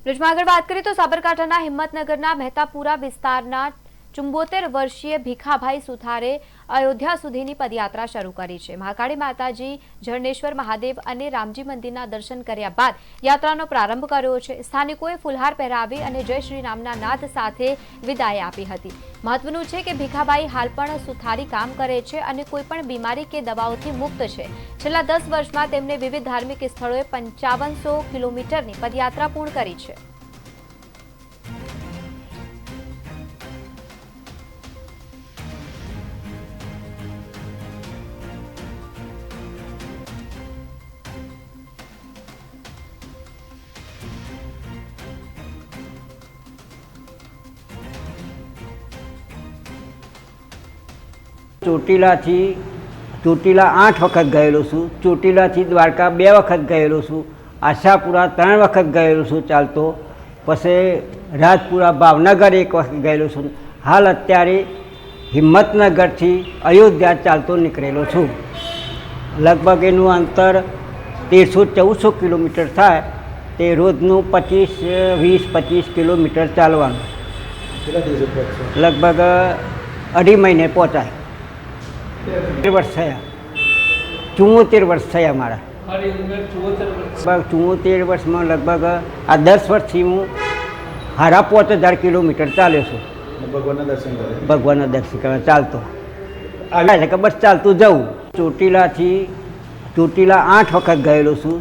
બ્રિજમાં આગળ વાત કરીએ તો સાબરકાંઠાના હિંમતનગરના મહેતાપુરા વિસ્તારના 74 વર્ષીય ભીખાભાઈ સુથારે અયોધ્યા સુધીની પદયાત્રા શરૂ કરી છે। મહાકાળી માતાજી, ઝરણેશ્વર મહાદેવ અને રામજી મંદિરના દર્શન કર્યા બાદ યાત્રાનો પ્રારંભ કર્યો છે। સ્થાનિકોએ ફુલહાર પહેરાવી અને જય શ્રી રામના નાદ સાથે વિદાય આપી હતી। મહત્વનું છે કે ભીખાભાઈ હાલ પણ સુથારી કામ કરે છે અને કોઈપણ બીમારી કે દવાઓથી મુક્ત છે। છેલ્લા 10 વર્ષમાં તેમણે વિવિધ ધાર્મિક સ્થળોએ 5500 કિલોમીટરની પદયાત્રા પૂર્ણ કરી છે। ચોટીલા 8 વખત ગયેલો છું। ચોટીલાથી દ્વારકા 2 વખત ગયેલો છું। આશાપુરા 3 વખત ગયેલો છું ચાલતો। પછી રાજપુરા ભાવનગર 1 વખત ગયેલો છું। હાલ અત્યારે હિંમતનગરથી અયોધ્યા ચાલતો નીકળેલો છું। લગભગ એનું અંતર 1300-1400 કિલોમીટર થાય। તે રોજનું 25 કિલોમીટર ચાલવાનું। લગભગ 2.5 મહિને પહોંચાય। 74 વર્ષ થયા। 74 વર્ષ થયા મારા। 74 વર્ષમાં લગભગ આ 10 વર્ષથી હું 5000 કિલોમીટર ચાલ્યો છું। ભગવાનના દર્શન કરવા ચાલતો કે બસ ચાલતું જવું। ચોટીલા 8 વખત ગયેલો છું।